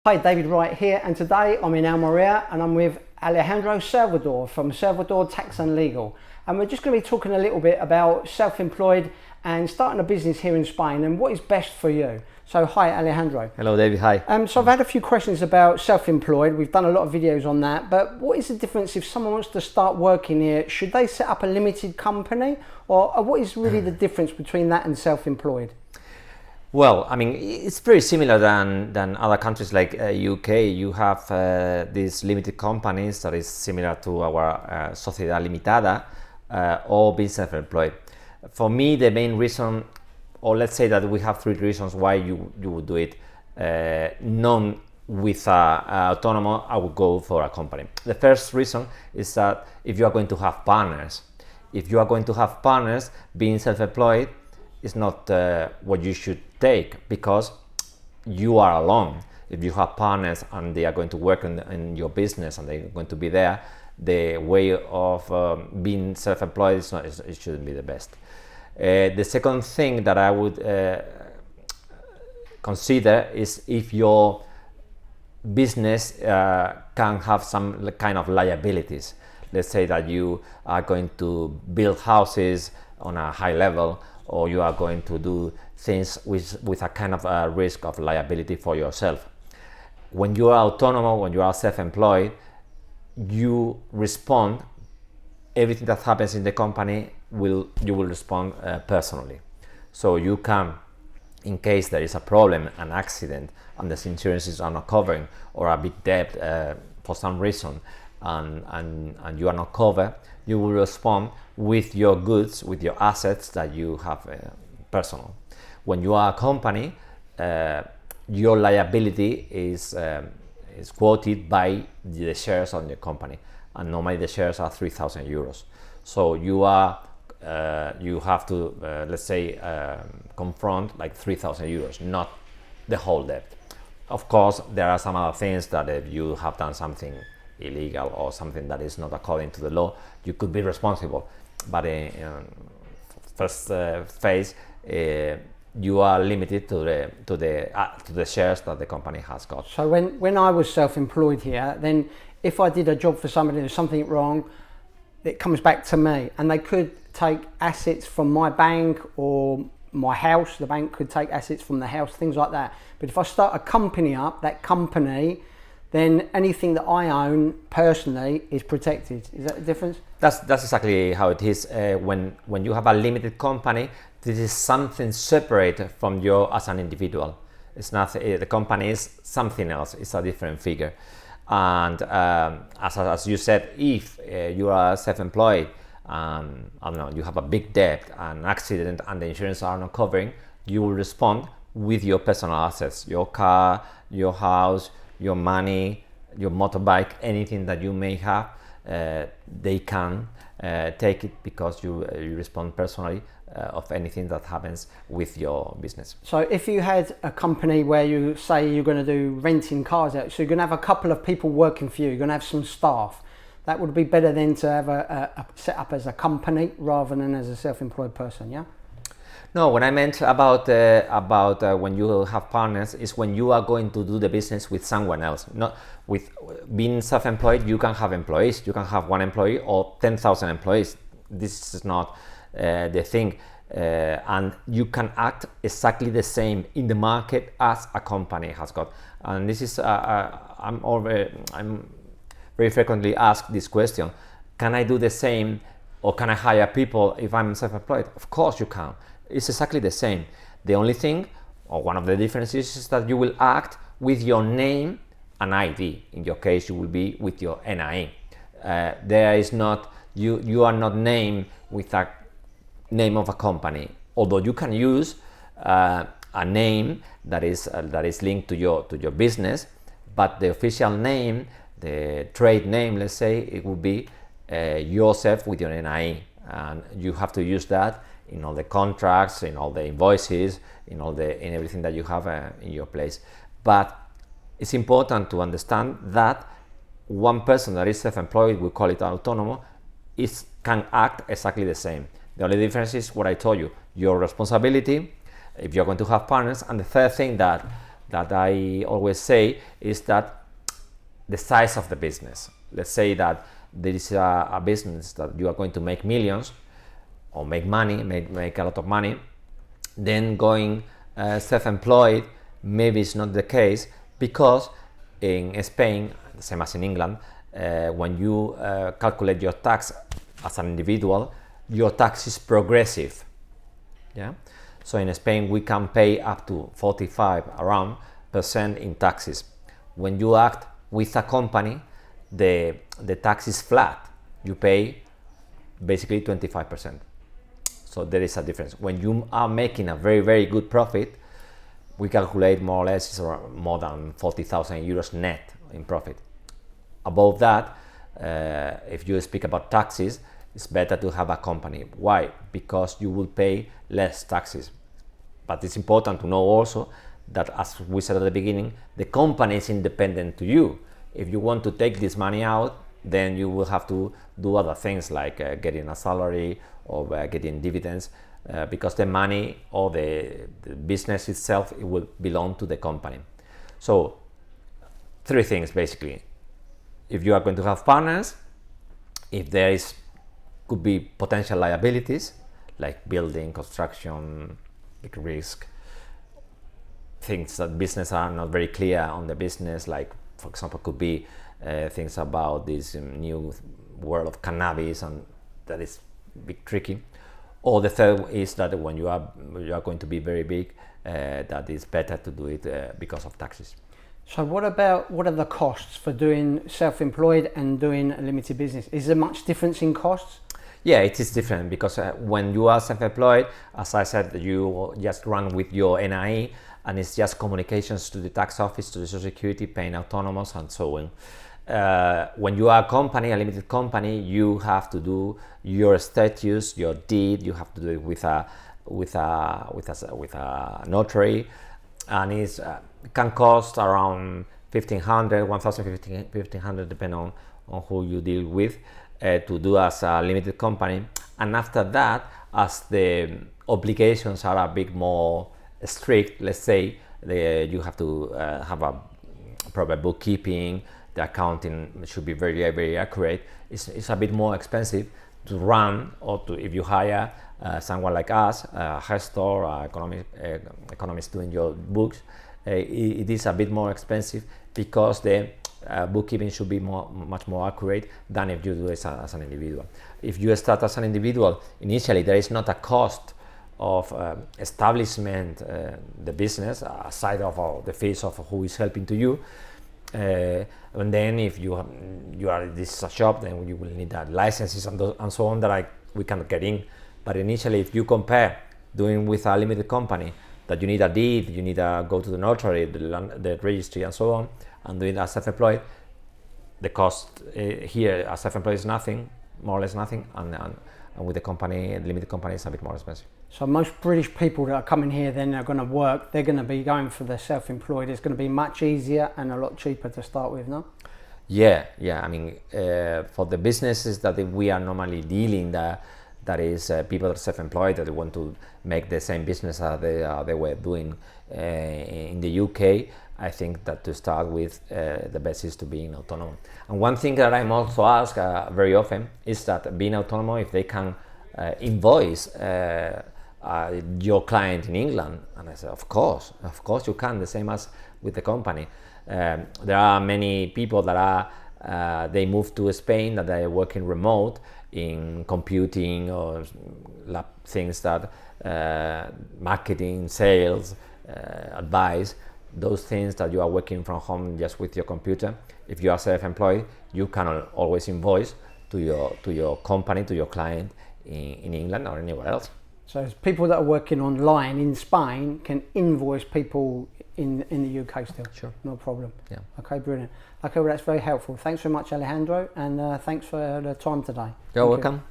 Hi, David Wright here, and today I'm in Almeria and I'm with Alejandro Salvador from Salvador Tax and Legal, and we're just going to be talking a little bit about self-employed and starting a business here in Spain and what is best for you. So hi Alejandro. Hello David, hi. So I've had a few questions about self-employed. We've done a lot of videos on that, but what is the difference if someone wants to start working here? Should they set up a limited company, or what is really the difference between that and self-employed? Well, I mean, it's very similar than other countries like UK. You have these limited companies that is similar to our Sociedad Limitada or being self-employed. For me, the main reason, or let's say that we have three reasons why you would do it. None with autonomous, I would go for a company. The first reason is that if you are going to have partners, being self-employed is not what you should take, because you are alone. If you have partners and they are going to work in your business and they're going to be there, the way of being self-employed it shouldn't be the best. The second thing that I would consider is if your business can have some kind of liabilities. Let's say that you are going to build houses on a high level, or you are going to do things with a kind of risk of liability for yourself. When you are autonomous, when you are self-employed, you respond. Everything that happens in the company you will respond personally. So you can, in case there is a problem, an accident, and the insurances are not covering, or a big debt for some reason, and you are not covered, you will respond with your goods, with your assets that you have personal. When you are a company, your liability is quoted by the shares on the company, and normally the shares are 3,000 euros. So you have to let's say confront like 3,000 euros, not the whole debt. Of course, there are some other things that if you have done something illegal or something that is not according to the law, you could be responsible. But in first phase, you are limited to the shares that the company has got. So when I was self-employed here, then if I did a job for somebody, there's something wrong, it comes back to me, and they could take assets from my bank or my house. The bank could take assets from the house, things like that. But if I start a company up, that company, then anything that I own personally is protected. Is that the difference? That's exactly how it is. When you have a limited company, this is something separate from you as an individual. It's not the company is something else. It's a different figure. And as you said, if you are self-employed, I don't know, you have a big debt, an accident, and the insurance are not covering, you will respond with your personal assets, your car, your house, your money, your motorbike, anything that you may have. They can take it because you respond personally of anything that happens with your business. So if you had a company where you say you're going to do renting cars out, so you're going to have a couple of people working for you, you're going to have some staff, that would be better than to have a set up as a company rather than as a self-employed person, yeah? No, what I meant about when you have partners is when you are going to do the business with someone else. Not with being self-employed, you can have employees. You can have one employee or 10,000 employees. This is not the thing, and you can act exactly the same in the market as a company has got. And this is I'm very frequently asked this question: can I do the same, or can I hire people if I'm self-employed? Of course you can. It's exactly the same. The only thing, or one of the differences, is that you will act with your name and ID. In your case, you will be with your NIE. There is not, you are not named with a name of a company, although you can use a name that is linked to your business, but the official name, the trade name, let's say, it will be yourself with your NIE, and you have to use that in all the contracts, in all the invoices, in everything that you have in your place. But it's important to understand that one person that is self-employed, we call it autonomous, can act exactly the same. The only difference is what I told you, your responsibility, if you're going to have partners, and the third thing that that I always say is that the size of the business. Let's say that there is a business that you are going to make millions or make money, make a lot of money, then going self-employed maybe it's not the case, because in Spain, the same as in England, when you calculate your tax as an individual, your tax is progressive. Yeah. So in Spain we can pay up to 45% in taxes. When you act with a company, the tax is flat. You pay basically 25%. So there is a difference. When you are making a very, very good profit, we calculate more or less more than 40,000 euros net in profit. Above that, if you speak about taxes, it's better to have a company. Why? Because you will pay less taxes. But it's important to know also that, as we said at the beginning, the company is independent to you. If you want to take this money out, then you will have to do other things like getting a salary or getting dividends, because the money or the business itself, it will belong to the company. So 3 things basically. If you are going to have partners, if there could be potential liabilities like building, construction, big risk, things that business are not very clear on the business, like for example could be things about this new world of cannabis, and that is a bit tricky. Or the third is that when you are going to be very big, that is better to do it because of taxes. So what are the costs for doing self-employed and doing a limited business? Is there much difference in costs? Yeah, it is different, because when you are self-employed, as I said, you just run with your NIE, and it's just communications to the tax office, to the social security, paying autonomous and so on. When you are a company, a limited company, you have to do your status, your deed. You have to do it with a notary, and it can cost around 1,500, depending on who you deal with, to do as a limited company. And after that, as the obligations are a bit more strict, let's say, you have to have a proper bookkeeping. The accounting should be very, very accurate. It's a bit more expensive to run, or if you hire someone like us, a gestor, or economist doing your books. It is a bit more expensive, because the bookkeeping should be much more accurate than if you do it as an individual. If you start as an individual, initially there is not a cost of establishment, the business, aside of the fees of who is helping to you. And then if you are this is a shop, then you will need licenses and so on that we cannot get in. But initially, if you compare doing with a limited company, that you need a deed, you need to go to the notary, the registry and so on, and doing as self-employed, the cost here as self-employed is nothing, more or less nothing, and with the company, the limited company, is a bit more expensive. So most British people that are coming here, then they're going to work, they're going to be going for the self-employed. It's going to be much easier and a lot cheaper to start with, no? Yeah. I mean, for the businesses that we are normally dealing, that is people that are self-employed, that want to make the same business as they were doing in the UK. I think that to start with, the best is to be autonomous. And one thing that I'm also asked very often is that being autonomous, if they can invoice your client in England. And I said, of course you can, the same as with the company. There are many people that they move to Spain, that they are working remote in computing or lab things that marketing, sales, advice, those things that you are working from home just with your computer. If you are self-employed, you can always invoice to your company, to your client in England or anywhere else. So people that are working online in Spain can invoice people in the UK still? Sure. No problem. Yeah. Okay, brilliant. Okay, well that's very helpful. Thanks very much, Alejandro, and thanks for the time today. You're welcome.